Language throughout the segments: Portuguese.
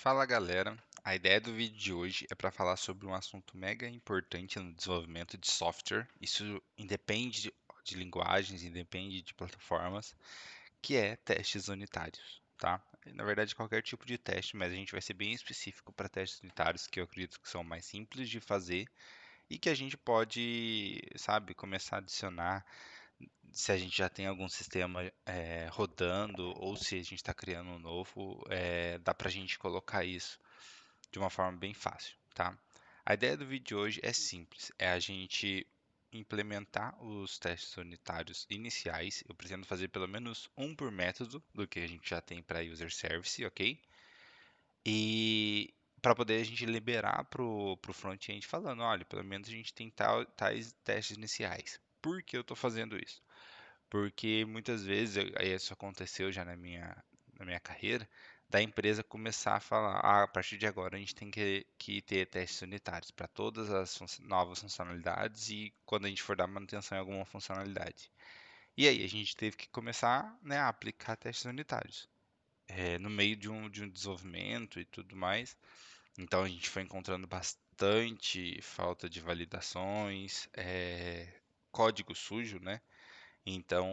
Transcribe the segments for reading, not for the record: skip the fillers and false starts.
Fala galera, a ideia do vídeo de hoje é para falar sobre um assunto mega importante no desenvolvimento de software. Isso independe de linguagens, independe de plataformas, que é testes unitários, tá? Na verdade, qualquer tipo de teste, mas a gente vai ser bem específico para testes unitários, que eu acredito que são mais simples de fazer e que a gente pode, sabe, começar a adicionar se a gente já tem algum sistema rodando ou se a gente está criando um novo, dá para a gente colocar isso de uma forma bem fácil, tá? A ideia do vídeo de hoje é simples, é a gente implementar os testes unitários iniciais. Eu pretendo fazer pelo menos um por método do que a gente já tem para user service, ok? E para poder a gente liberar pro front-end falando, olha, pelo menos a gente tem tais testes iniciais. Por que eu estou fazendo isso? Porque muitas vezes, aí isso aconteceu já na minha carreira, da empresa começar a falar, a partir de agora a gente tem que ter testes unitários para todas as novas funcionalidades e quando a gente for dar manutenção em alguma funcionalidade. E aí a gente teve que começar, né, a aplicar testes unitários, no meio de um desenvolvimento e tudo mais. Então a gente foi encontrando bastante falta de validações, código sujo, né? Então,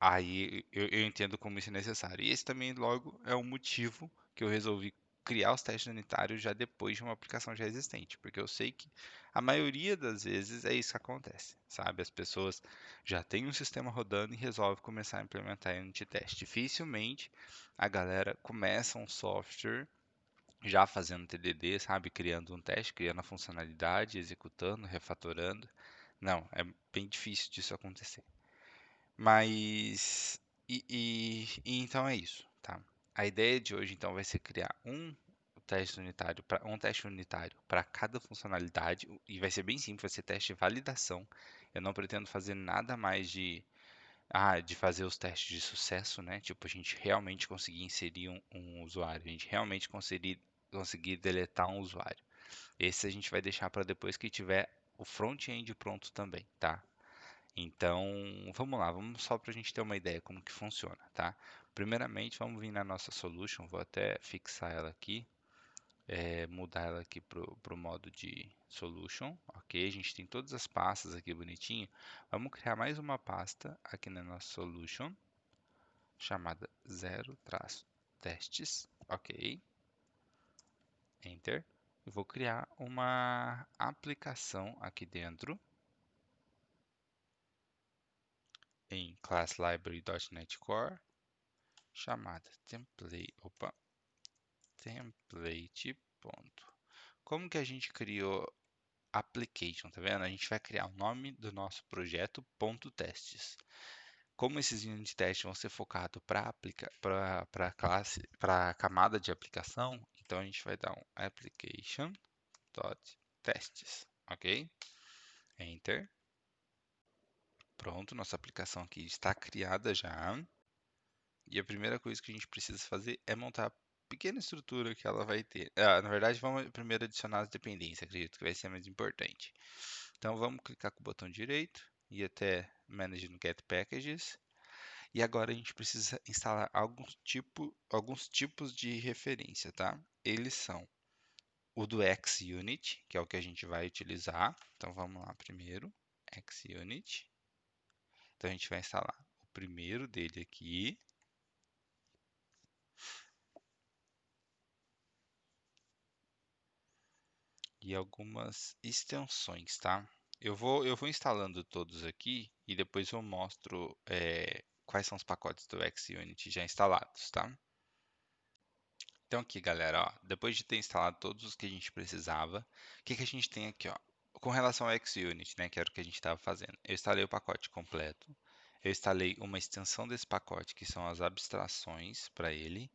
aí eu entendo como isso é necessário. E esse também, logo, é o motivo que eu resolvi criar os testes unitários já depois de uma aplicação já existente, porque eu sei que a maioria das vezes é isso que acontece, sabe? As pessoas já têm um sistema rodando e resolvem começar a implementar unit test. Dificilmente a galera começa um software já fazendo TDD, sabe? Criando um teste, criando a funcionalidade, executando, refatorando. Não, é bem difícil disso acontecer. Mas. E então é isso, tá? A ideia de hoje então vai ser criar um teste unitário para cada funcionalidade e vai ser bem simples, vai ser teste de validação. Eu não pretendo fazer nada mais de fazer os testes de sucesso, né? Tipo, a gente realmente conseguir inserir um usuário, a gente realmente conseguir deletar um usuário. Esse a gente vai deixar para depois que tiver o front-end pronto também, tá? Então, vamos lá, vamos só para a gente ter uma ideia como que funciona, tá? Primeiramente, vamos vir na nossa solution, vou até fixar ela aqui, mudar ela aqui pro modo de solution, ok? A gente tem todas as pastas aqui bonitinho. Vamos criar mais uma pasta aqui na nossa solution, chamada zero-testes, ok? Enter. Eu vou criar uma aplicação aqui dentro em class library.NET Core chamada template. Ponto. Como que a gente criou application, tá vendo? A gente vai criar o nome do nosso projeto, ponto testes. Como esses unit tests vão ser focados para classe, para camada de aplicação, então a gente vai dar um application.testes, ok? Enter. Pronto, nossa aplicação aqui está criada já. E a primeira coisa que a gente precisa fazer é montar a pequena estrutura que ela vai ter. Na verdade, vamos primeiro adicionar as dependências, acredito que vai ser mais importante. Então, vamos clicar com o botão direito e até Manage no Get Packages. E agora a gente precisa instalar alguns tipos de referência, tá? Eles são o do XUnit, que é o que a gente vai utilizar. Então, vamos lá primeiro, XUnit. Então, a gente vai instalar o primeiro dele aqui. E algumas extensões, tá? Eu vou instalando todos aqui e depois eu mostro quais são os pacotes do XUnit já instalados, tá? Então aqui, galera, ó, depois de ter instalado todos os que a gente precisava, o que que a gente tem aqui, ó? Com relação ao XUnit, né, que era o que a gente estava fazendo, eu instalei o pacote completo, eu instalei uma extensão desse pacote, que são as abstrações para ele,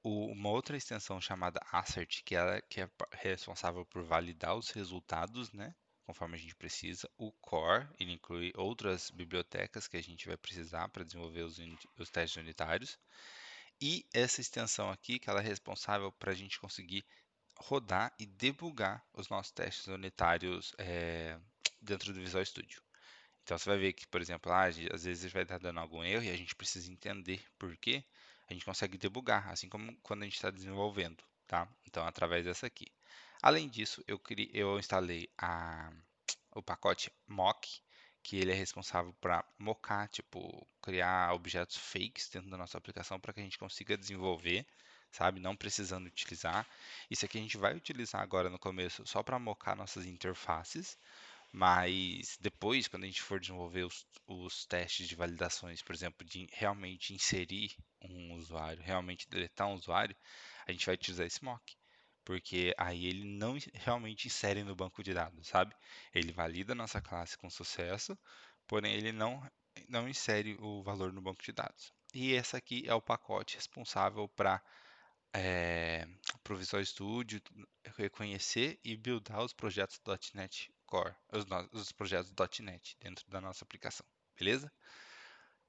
uma outra extensão chamada Assert, que é responsável por validar os resultados, né? Conforme a gente precisa. O Core, ele inclui outras bibliotecas que a gente vai precisar para desenvolver os testes unitários. E essa extensão aqui, que ela é responsável para a gente conseguir rodar e debugar os nossos testes unitários dentro do Visual Studio. Então você vai ver que, por exemplo, às vezes vai estar dando algum erro e a gente precisa entender por quê. a gente consegue debugar, assim como quando a gente está desenvolvendo, tá? Então, através dessa aqui. Além disso, eu instalei o pacote mock, que ele é responsável para mocar, tipo, criar objetos fakes dentro da nossa aplicação para que a gente consiga desenvolver, sabe? Não precisando utilizar. Isso aqui a gente vai utilizar agora no começo só para mocar nossas interfaces, mas depois, quando a gente for desenvolver os testes de validações, por exemplo, de realmente inserir um usuário, realmente deletar um usuário, a gente vai utilizar esse mock. Porque aí ele não realmente insere no banco de dados, sabe? Ele valida a nossa classe com sucesso, porém ele não insere o valor no banco de dados. E esse aqui é o pacote responsável para para o Visual Studio reconhecer e buildar os projetos .NET Core, os projetos .NET dentro da nossa aplicação, beleza?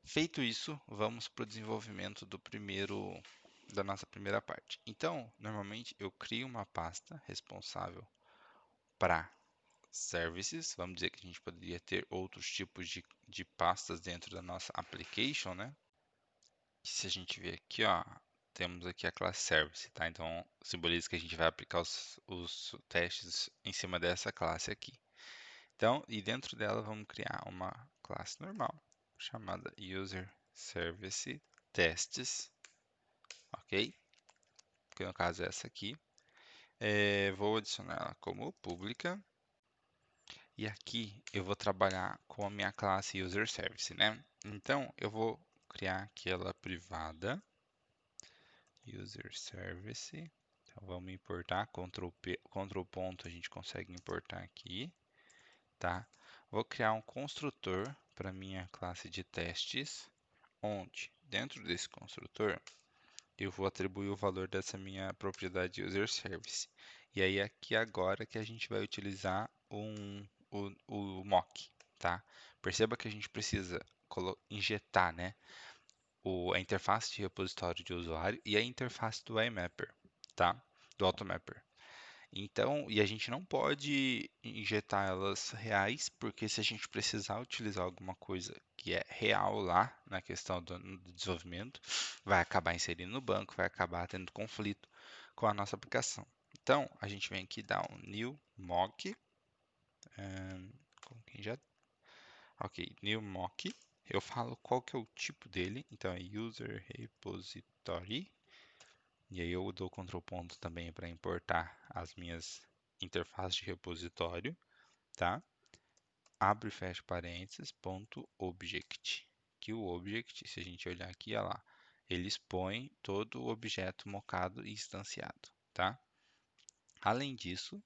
Feito isso, vamos para o desenvolvimento da nossa primeira parte. Então, normalmente eu crio uma pasta responsável para services. Vamos dizer que a gente poderia ter outros tipos de pastas dentro da nossa application, né? Se a gente ver aqui, ó, temos aqui a classe service, tá? Então, simboliza que a gente vai aplicar os testes em cima dessa classe aqui. Então, e dentro dela vamos criar uma classe normal, chamada user service tests, ok? Que no caso é essa aqui. Vou adicionar ela como pública. E aqui eu vou trabalhar com a minha classe user service, né? Então, eu vou criar aqui ela privada. User Service. Então vamos importar, Ctrl P, Ctrl ponto a gente consegue importar aqui, tá? Vou criar um construtor para minha classe de testes, onde dentro desse construtor eu vou atribuir o valor dessa minha propriedade User Service. E aí aqui agora que a gente vai utilizar o mock, tá? Perceba que a gente precisa injetar, né, a interface de repositório de usuário e a interface do IMapper, tá? Do AutoMapper. Então, e a gente não pode injetar elas reais, porque se a gente precisar utilizar alguma coisa que é real lá na questão do desenvolvimento, vai acabar inserindo no banco, vai acabar tendo conflito com a nossa aplicação. Então, a gente vem aqui dar um new mock, com quem já, ok, new mock. Eu falo qual que é o tipo dele, então é user repository. E aí eu dou Ctrl ponto também para importar as minhas interfaces de repositório, tá? Abre e fecha parênteses, ponto object. Que o object, se a gente olhar aqui, olha lá, ele expõe todo o objeto mocado e instanciado, tá? Além disso,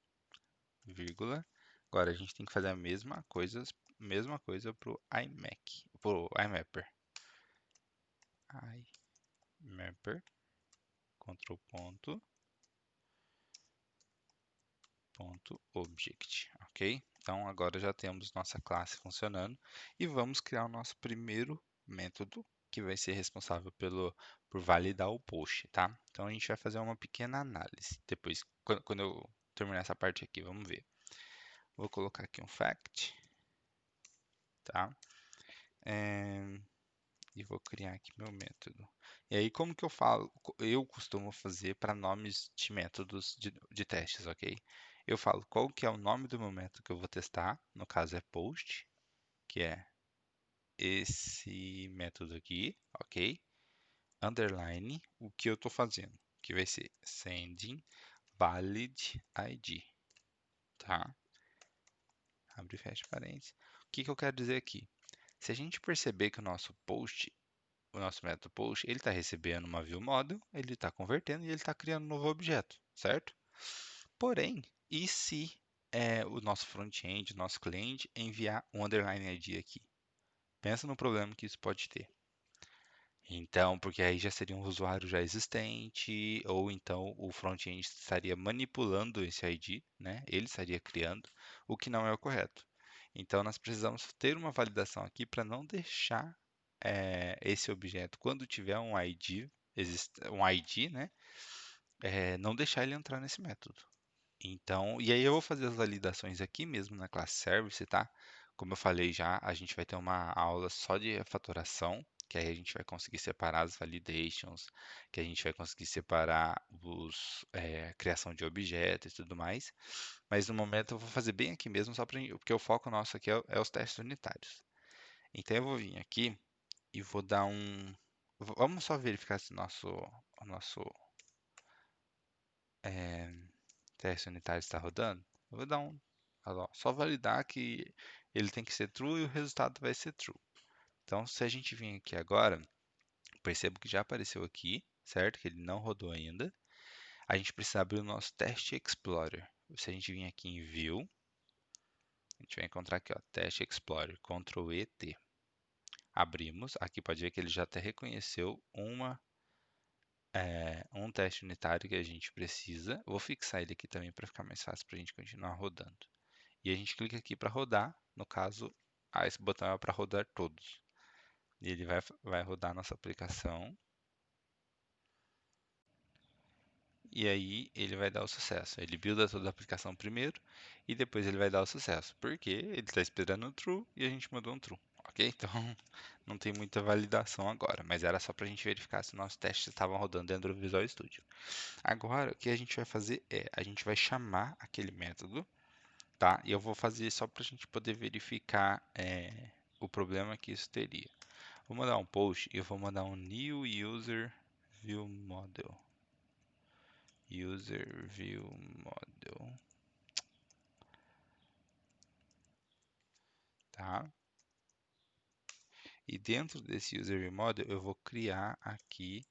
vírgula, agora a gente tem que fazer a mesma coisa para o IMAC, para o IMapper. IMapper, Ctrl ponto, ponto object, ok? Então agora já temos nossa classe funcionando e vamos criar o nosso primeiro método que vai ser responsável por validar o post, tá? Então a gente vai fazer uma pequena análise. Depois, quando eu terminar essa parte aqui, vamos ver. Vou colocar aqui um fact, tá? E vou criar aqui meu método. E aí, como que eu falo? Eu costumo fazer para nomes de métodos de testes, ok? Eu falo qual que é o nome do meu método que eu vou testar. No caso é post, que é esse método aqui, ok? Underline o que eu estou fazendo, que vai ser sending valid ID, tá? Abre e fecha parênteses. O que que eu quero dizer aqui? Se a gente perceber que o nosso método post, ele está recebendo uma view model, ele está convertendo e ele está criando um novo objeto, certo? Porém, e se o nosso front-end, o nosso cliente, enviar um underline ID aqui? Pensa no problema que isso pode ter. Então, porque aí já seria um usuário já existente, ou então o front-end estaria manipulando esse ID, né? Ele estaria criando, o que não é o correto. Então, nós precisamos ter uma validação aqui para não deixar esse objeto, quando tiver um ID, um ID, né? Não deixar ele entrar nesse método. Então, e aí eu vou fazer as validações aqui mesmo na classe service, tá? Como eu falei já, a gente vai ter uma aula só de refatoração, que aí a gente vai conseguir separar as validations, que a gente vai conseguir separar criação de objetos e tudo mais. Mas no momento eu vou fazer bem aqui mesmo, só porque o foco nosso aqui é os testes unitários. Então eu vou vir aqui e vou dar um. Vamos só verificar se o nosso eh, teste unitário está rodando. Eu vou dar um. Olha lá, só validar que ele tem que ser true e o resultado vai ser true. Então, se a gente vir aqui agora, percebo que já apareceu aqui, certo? Que ele não rodou ainda. A gente precisa abrir o nosso Teste Explorer. Se a gente vir aqui em View, a gente vai encontrar aqui, ó, Teste Explorer, Ctrl E, T. Abrimos, aqui pode ver que ele já até reconheceu um teste unitário que a gente precisa. Vou fixar ele aqui também para ficar mais fácil para a gente continuar rodando. E a gente clica aqui para rodar, no caso, esse botão é para rodar todos. E ele vai rodar a nossa aplicação. E aí ele vai dar o sucesso. Ele builda toda a aplicação primeiro e depois ele vai dar o sucesso. Porque ele está esperando um true e a gente mandou um true. Ok? Então não tem muita validação agora, mas era só para a gente verificar se nossos testes estavam rodando dentro do Visual Studio. Agora o que a gente vai fazer a gente vai chamar aquele método, tá? E eu vou fazer só para a gente poder verificar o problema que isso teria. Vou mandar um post e eu vou mandar um new user view model. User view model, tá? E dentro desse user view model eu vou criar aqui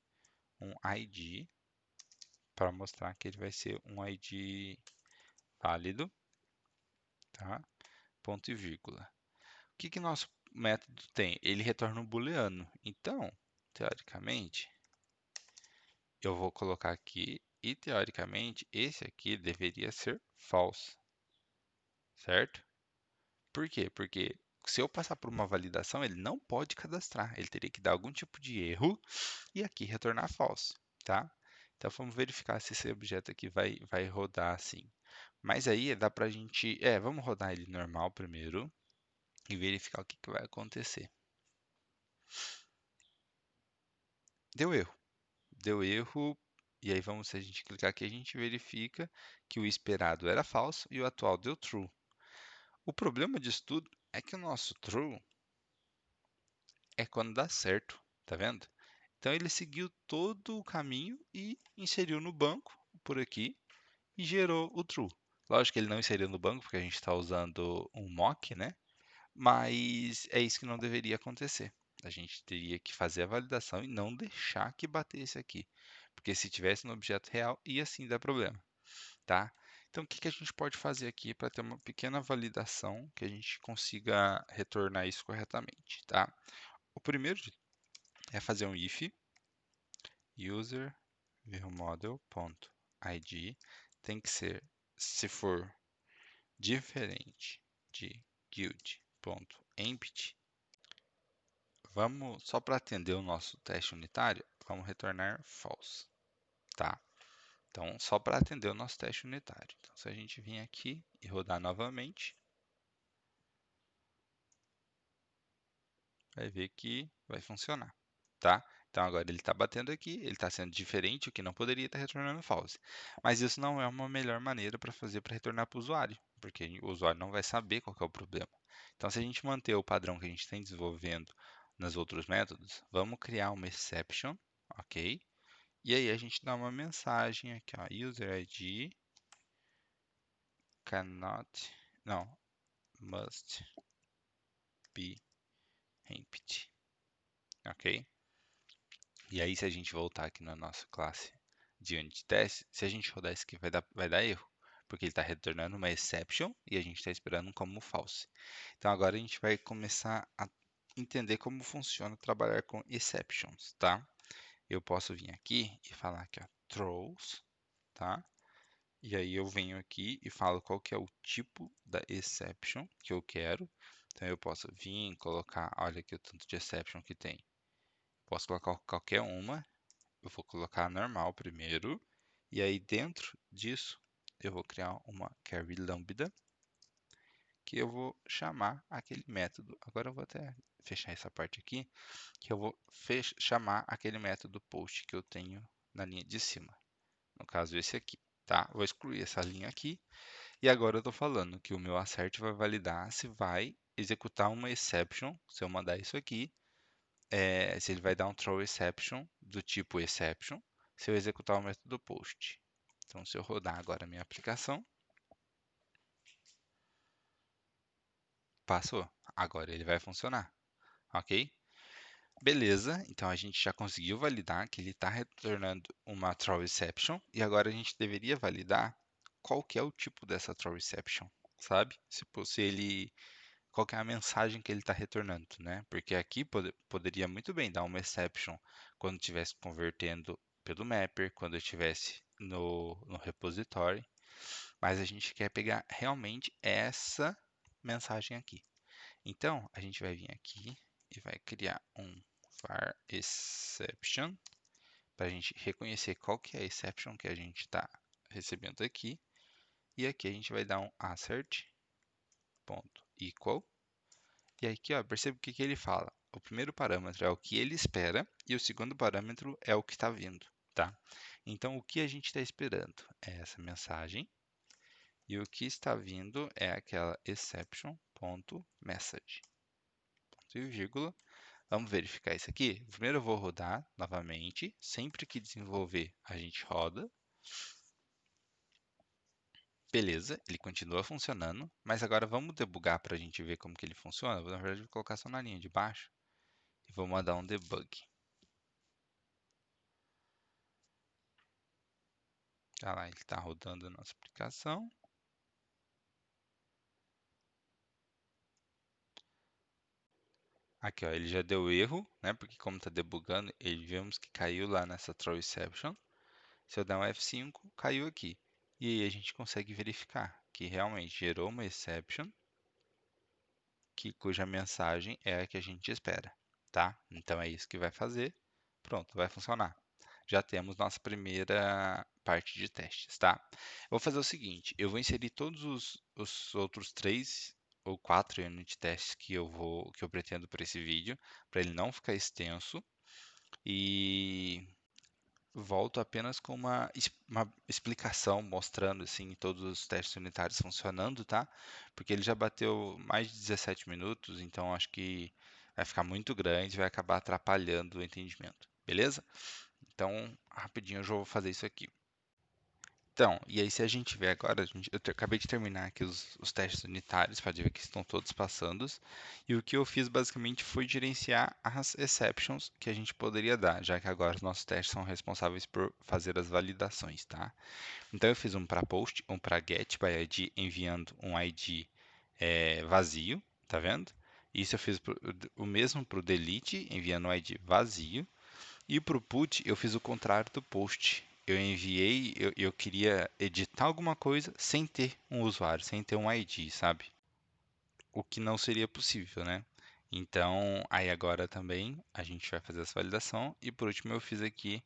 um ID para mostrar que ele vai ser um ID válido, tá? Ponto e vírgula. O que que nosso método tem? Ele retorna um booleano. Então, teoricamente, eu vou colocar aqui e teoricamente esse aqui deveria ser false, certo? Por quê? Porque se eu passar por uma validação, ele não pode cadastrar. Ele teria que dar algum tipo de erro e aqui retornar false, tá? Então vamos verificar se esse objeto aqui vai rodar assim. Mas aí dá pra gente. Vamos rodar ele normal primeiro e verificar o que vai acontecer. Deu erro. Deu erro. E aí vamos, se a gente clicar aqui, a gente verifica que o esperado era falso e o atual deu true. O problema disso tudo é que o nosso true é quando dá certo, tá vendo? Então ele seguiu todo o caminho e inseriu no banco por aqui e gerou o true. Lógico que ele não inseriu no banco porque a gente está usando um mock, né? Mas é isso que não deveria acontecer. A gente teria que fazer a validação e não deixar que batesse aqui. Porque se tivesse no objeto real, ia sim dar problema, tá? Então, o que que a gente pode fazer aqui para ter uma pequena validação que a gente consiga retornar isso corretamente, tá? O primeiro é fazer um if user viewModel.id tem que ser, se for diferente de guild.empty, vamos só para atender o nosso teste unitário, vamos retornar false, tá? Então, só para atender o nosso teste unitário. Então, se a gente vir aqui e rodar novamente, vai ver que vai funcionar, tá? Então agora ele está batendo aqui, ele está sendo diferente, o que não poderia estar retornando false. Mas isso não é uma melhor maneira para fazer para retornar para o usuário, porque o usuário não vai saber qual que é o problema. Então se a gente manter o padrão que a gente tem desenvolvendo nos outros métodos, vamos criar uma exception, ok? E aí a gente dá uma mensagem aqui, ó, user ID cannot, não, must be empty, ok? E aí, se a gente voltar aqui na nossa classe de unit test, se a gente rodar isso aqui, vai dar erro, porque ele está retornando uma exception e a gente está esperando como false. Então, agora a gente vai começar a entender como funciona trabalhar com exceptions, tá? Eu posso vir aqui e falar aqui, ó, throws, tá? E aí eu venho aqui e falo qual que é o tipo da exception que eu quero. Então, eu posso vir, colocar, olha aqui o tanto de exception que tem. Posso colocar qualquer uma. Eu vou colocar normal primeiro, e aí dentro disso eu vou criar uma query lambda, que eu vou chamar aquele método. Agora eu vou até fechar essa parte aqui, que eu vou chamar aquele método post que eu tenho na linha de cima. No caso, esse aqui, tá? Vou excluir essa linha aqui. E agora eu estou falando que o meu assert vai validar se vai executar uma exception, se eu mandar isso aqui, se ele vai dar um throw exception do tipo exception, se eu executar o método post. Então, se eu rodar agora a minha aplicação, passou. Agora ele vai funcionar, ok? Beleza, então a gente já conseguiu validar que ele está retornando uma throw exception e agora a gente deveria validar qual que é o tipo dessa throw exception, sabe? Se ele, qual que é a mensagem que ele está retornando, né? Porque aqui poderia muito bem dar uma exception quando estivesse convertendo pelo mapper, quando eu estivesse no repository, mas a gente quer pegar realmente essa mensagem aqui. Então, a gente vai vir aqui e vai criar um var exception para a gente reconhecer qual que é a exception que a gente está recebendo aqui. E aqui a gente vai dar um assert.equal. E aqui, ó, perceba o que ele fala. O primeiro parâmetro é o que ele espera e o segundo parâmetro é o que está vindo, tá? Então, o que a gente está esperando é essa mensagem e o que está vindo é aquela exception.message. Ponto e vírgula. Vamos verificar isso aqui? Primeiro eu vou rodar novamente. Sempre que desenvolver, a gente roda. Beleza, ele continua funcionando. Mas agora vamos debugar para a gente ver como que ele funciona. Na verdade, vou colocar só na linha de baixo. E vou mandar um debug. Tá lá, ele está rodando a nossa aplicação. Aqui, ó, ele já deu erro, né? Porque como está debugando, ele vemos que caiu lá nessa throw exception. Se eu der um F5, caiu aqui. E aí a gente consegue verificar que realmente gerou uma exception cuja mensagem é a que a gente espera, tá? Então é isso que vai fazer. Pronto, vai funcionar. Já temos nossa primeira parte de testes, tá? Eu vou fazer o seguinte, eu vou inserir todos os outros 3 ou 4 unit tests que eu pretendo para esse vídeo, para ele não ficar extenso. E volto apenas com uma explicação mostrando assim todos os testes unitários funcionando, tá? Porque ele já bateu mais de 17 minutos, então acho que vai ficar muito grande, vai acabar atrapalhando o entendimento, beleza? Então, rapidinho eu já vou fazer isso aqui. Então, e aí se a gente vê agora, acabei de terminar aqui os testes unitários, pode ver que estão todos passando. E o que eu fiz basicamente foi gerenciar as exceptions que a gente poderia dar, já que agora os nossos testes são responsáveis por fazer as validações, tá? Então eu fiz um para post, um para get by ID, enviando um ID vazio, tá vendo? Isso eu fiz o mesmo para o delete, enviando um ID vazio. E para o put, eu fiz o contrário do post. Eu enviei, eu queria editar alguma coisa sem ter um usuário, sem ter um ID, sabe? O que não seria possível, né? Então, aí agora também a gente vai fazer essa validação. E por último, eu fiz aqui,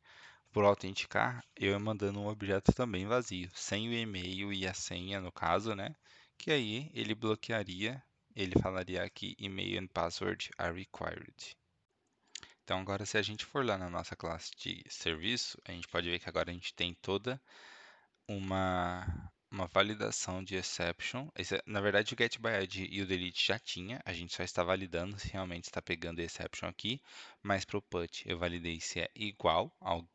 por autenticar, eu mandando um objeto também vazio, sem o e-mail e a senha, no caso, né? Que aí ele bloquearia, ele falaria aqui, e-mail and password are required. Então, agora, se a gente for lá na nossa classe de serviço, a gente pode ver que agora a gente tem toda uma validação de exception. Na verdade, o getById e o delete já tinha, a gente só está validando se realmente está pegando exception aqui, mas para o put eu validei se é igual ao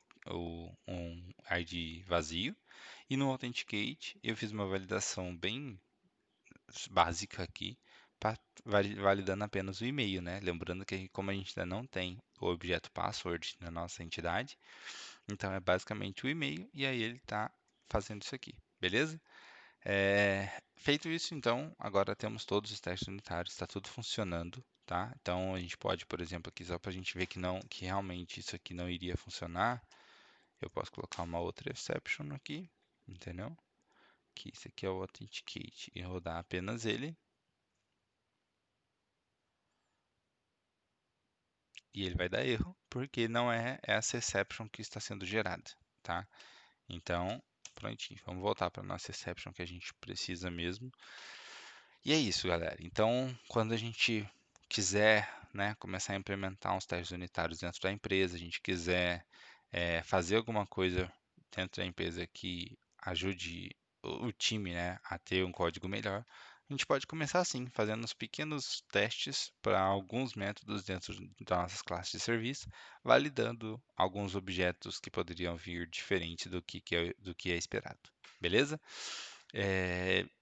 um ID vazio. E no Authenticate eu fiz uma validação bem básica aqui, validando apenas o e-mail, né? Lembrando que como a gente ainda não tem o objeto password na nossa entidade, então é basicamente o e-mail e aí ele está fazendo isso aqui, beleza? Feito isso, então, agora temos todos os testes unitários, está tudo funcionando, tá? Então a gente pode, por exemplo, aqui só para a gente ver que realmente isso aqui não iria funcionar, eu posso colocar uma outra exception aqui, entendeu? Que isso aqui é o Authenticate e rodar apenas ele. E ele vai dar erro, porque não é essa exception que está sendo gerada, tá? Então, prontinho, vamos voltar para a nossa exception que a gente precisa mesmo. E é isso, galera. Então, quando a gente quiser né, começar a implementar uns testes unitários dentro da empresa, a gente quiser fazer alguma coisa dentro da empresa que ajude o time, né, a ter um código melhor, a gente pode começar assim, fazendo uns pequenos testes para alguns métodos dentro das nossas classes de serviço, validando alguns objetos que poderiam vir diferente do que é esperado. Beleza?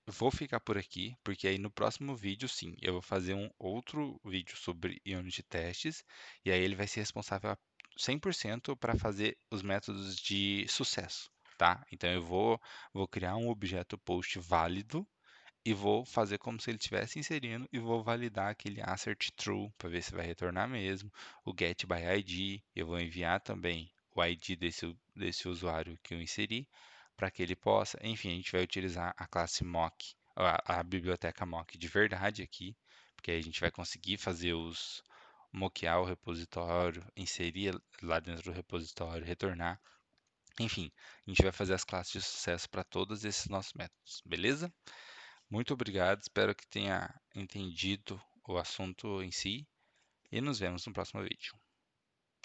Vou ficar por aqui, porque aí no próximo vídeo, sim, eu vou fazer um outro vídeo sobre unit testes, e aí ele vai ser responsável 100% para fazer os métodos de sucesso, tá? Então vou criar um objeto post válido e vou fazer como se ele estivesse inserindo e vou validar aquele assert true para ver se vai retornar mesmo. O get by ID, eu vou enviar também o ID desse usuário que eu inseri para que ele possa. Enfim, a gente vai utilizar a classe mock, a biblioteca mock de verdade aqui, porque aí a gente vai conseguir fazer os mockear o repositório, inserir lá dentro do repositório, retornar. Enfim, a gente vai fazer as classes de sucesso para todos esses nossos métodos, beleza? Muito obrigado, espero que tenha entendido o assunto em si e nos vemos no próximo vídeo.